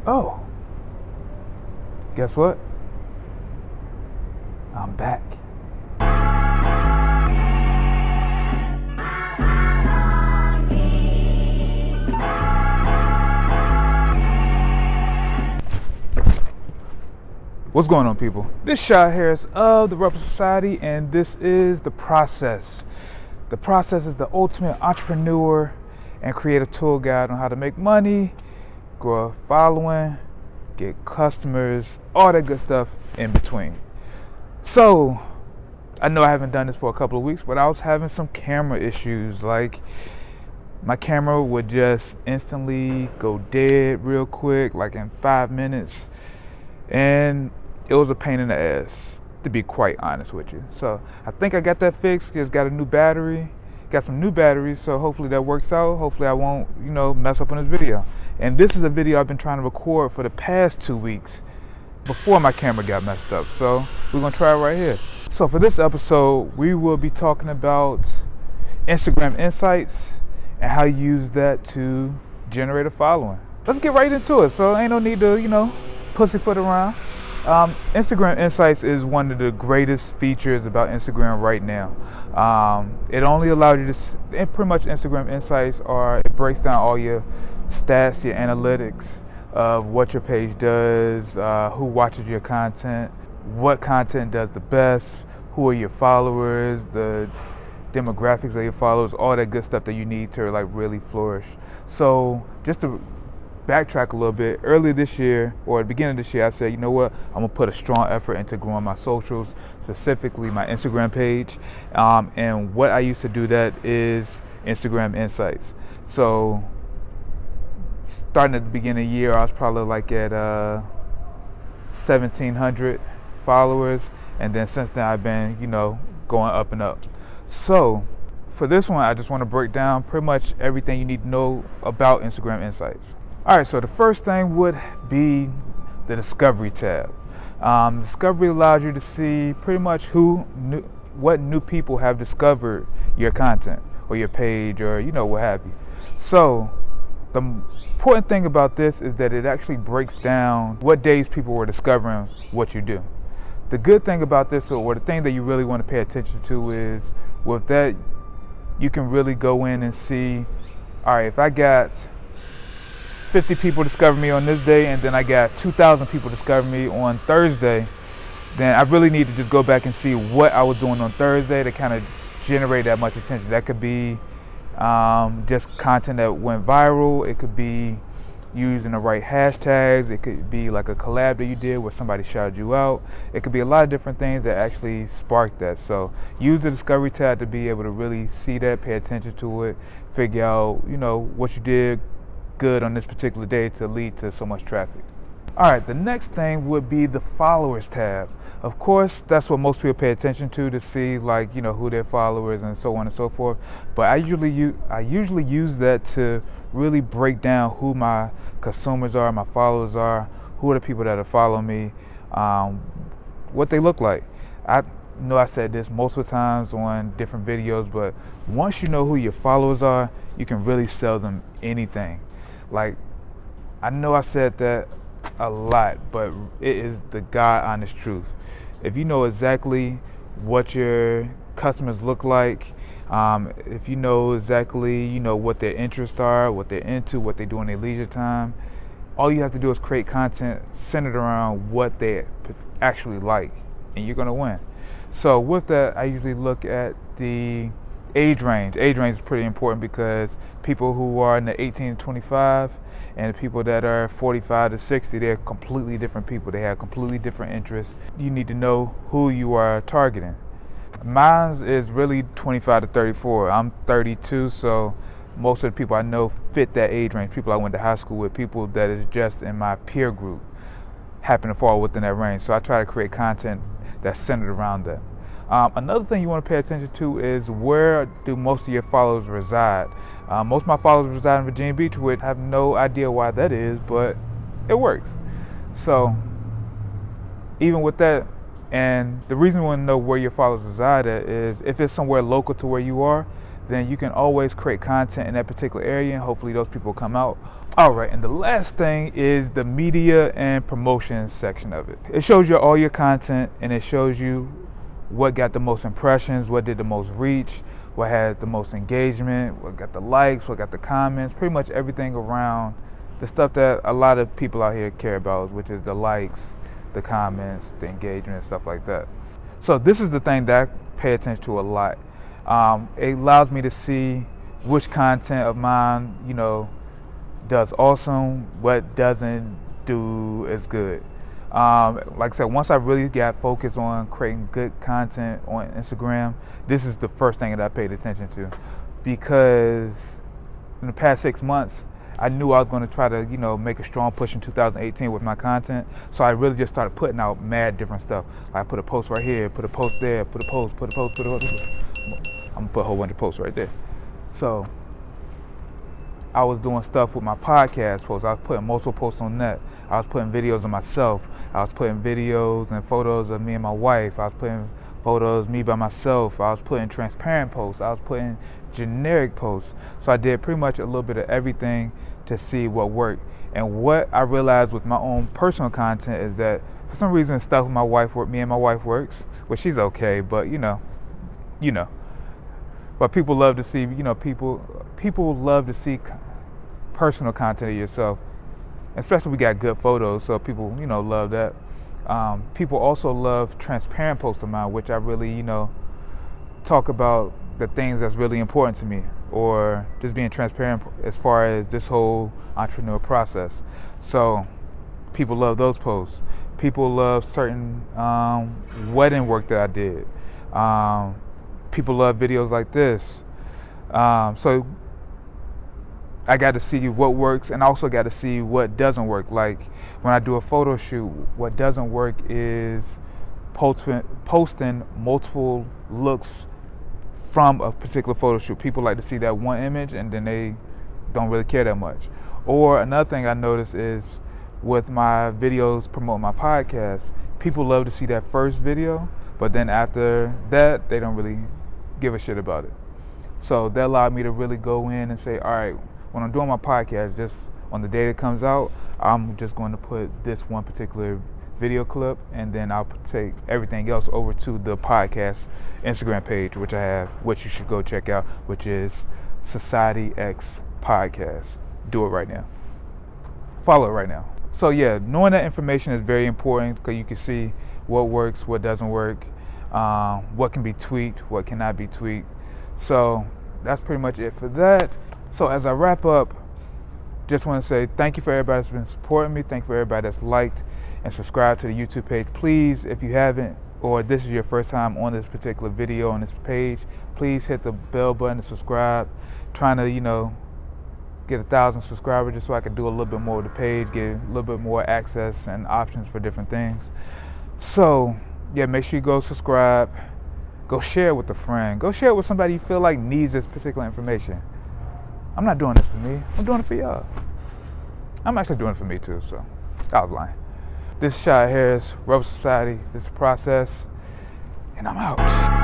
Oh, guess what? I'm back. What's going on, people? This is Shad Harris of the Rebel Society, and this is The Process. The Process is the ultimate entrepreneur and creative tool guide on how to make money, grow a following, get customers, all that good stuff in between. So, I know I haven't done this for a couple of weeks, but I was having some camera issues. Like, my camera would just instantly go dead real quick, like in 5 minutes. And it was a pain in the ass, to be quite honest with you. So I think I got that fixed. Just got a new battery, got some new batteries, so hopefully that works out. Hopefully I won't, mess up on this video. And this is a video I've been trying to record for the past 2 weeks before my camera got messed up. So we're gonna try it right here. So for this episode, we will be talking about Instagram Insights and how you use that to generate a following. Let's get right into it. So ain't no need to, pussyfoot around. Instagram Insights is one of the greatest features about Instagram right now. It only allows you to, pretty much Instagram Insights it breaks down all your stats, your analytics of what your page does, who watches your content, what content does the best, who are your followers, the demographics of your followers, all that good stuff that you need to like really flourish. So just to backtrack a little bit, earlier this year or at the beginning of this year, I said, you know what, I'm gonna put a strong effort into growing my socials, specifically my Instagram page. And what I used to do that is Instagram Insights. So starting at the beginning of the year, I was probably like at 1,700 followers, and then since then I've been, going up and up. So for this one, I just want to break down pretty much everything you need to know about Instagram Insights. Alright, so the first thing would be the Discovery tab. Discovery allows you to see pretty much what new people have discovered your content or your page or what have you. So the important thing about this is that it actually breaks down what days people were discovering what you do. The good thing about this, or the thing that you really want to pay attention to, is with that you can really go in and see, alright, if I got 50 people discover me on this day and then I got 2,000 people discover me on Thursday, then I really need to just go back and see what I was doing on Thursday to kind of generate that much attention. That could be just content that went viral. It could be using the right hashtags. It could be like a collab that you did where somebody shouted you out. It could be a lot of different things that actually sparked that. So use the Discovery tab to be able to really see that, pay attention to it, figure out what you did good on this particular day to lead to so much traffic. Alright, the next thing would be the Followers tab. Of course, that's what most people pay attention to see who their followers and so on and so forth. But I usually use that to really break down who my consumers are, my followers are, who are the people that are following me, what they look like. I know I said this multiple times on different videos, but once you know who your followers are, you can really sell them anything. Like, I know I said that a lot, but it is the God honest truth. If you know exactly what your customers look like, if you know exactly, what their interests are, what they're into, what they do in their leisure time, all you have to do is create content centered around what they actually like, and you're gonna win. So with that, I usually look at the age range. Age range is pretty important because people who are in the 18 to 25 and the people that are 45 to 60, they're completely different people. They have completely different interests. You need to know who you are targeting. Mine is really 25 to 34. I'm 32, so most of the people I know fit that age range. People I went to high school with, people that is just in my peer group happen to fall within that range. So I try to create content that's centered around that. Another thing you want to pay attention to is where do most of your followers reside. Most of my followers reside in Virginia Beach, which I have no idea why that is, but it works. So even with that, and the reason we want to know where your followers reside at is if it's somewhere local to where you are, then you can always create content in that particular area, and hopefully those people come out. Alright, and the last thing is the media and promotion section of it. It shows you all your content, and it shows you what got the most impressions, what did the most reach, what had the most engagement, what got the likes, what got the comments, pretty much everything around the stuff that a lot of people out here care about, which is the likes, the comments, the engagement, stuff like that. So this is the thing that I pay attention to a lot. It allows me to see which content of mine, does awesome, what doesn't do as good. Like I said, once I really got focused on creating good content on Instagram, this is the first thing that I paid attention to, because in the past 6 months, I knew I was going to try to, make a strong push in 2018 with my content. So I really just started putting out mad different stuff. Like I put a post right here, put a post there, put a post. I'm gonna put a whole bunch of posts right there. So I was doing stuff with my podcast posts. I was putting multiple posts on that. I was putting videos of myself. I was putting videos and photos of me and my wife. I was putting photos of me by myself. I was putting transparent posts. I was putting generic posts. So I did pretty much a little bit of everything to see what worked. And what I realized with my own personal content is that for some reason stuff with me and my wife works. Well, she's okay, but you know. But people love to see, people love to see personal content of yourself. Especially we got good photos, so people, love that. People also love transparent posts of mine, which I really, talk about the things that's really important to me, or just being transparent as far as this whole entrepreneur process. So people love those posts. People love certain wedding work that I did. People love videos like this. So I got to see what works, and I also got to see what doesn't work. Like when I do a photo shoot, what doesn't work is posting multiple looks from a particular photo shoot. People like to see that one image and then they don't really care that much. Or another thing I noticed is with my videos promoting my podcast, people love to see that first video, but then after that, they don't really give a shit about it. So that allowed me to really go in and say, all right, when I'm doing my podcast, just on the day that comes out, I'm just going to put this one particular video clip, and then I'll take everything else over to the podcast Instagram page, which I have, which you should go check out, which is Society X Podcast. Do it right now. Follow it right now. So yeah, knowing that information is very important, because you can see what works, what doesn't work, what can be tweaked, what cannot be tweaked. So that's pretty much it for that. So as I wrap up, just want to say thank you for everybody that's been supporting me. Thank you for everybody that's liked and subscribed to the YouTube page. Please, if you haven't, or this is your first time on this particular video on this page, please hit the bell button to subscribe. Trying to, get 1,000 subscribers just so I can do a little bit more of the page, get a little bit more access and options for different things. So yeah, make sure you go subscribe, go share it with a friend, go share it with somebody you feel like needs this particular information. I'm not doing this for me, I'm doing it for y'all. I'm actually doing it for me too, so I was lying. This is Shad Harris, Rebel Society, this is Process, and I'm out.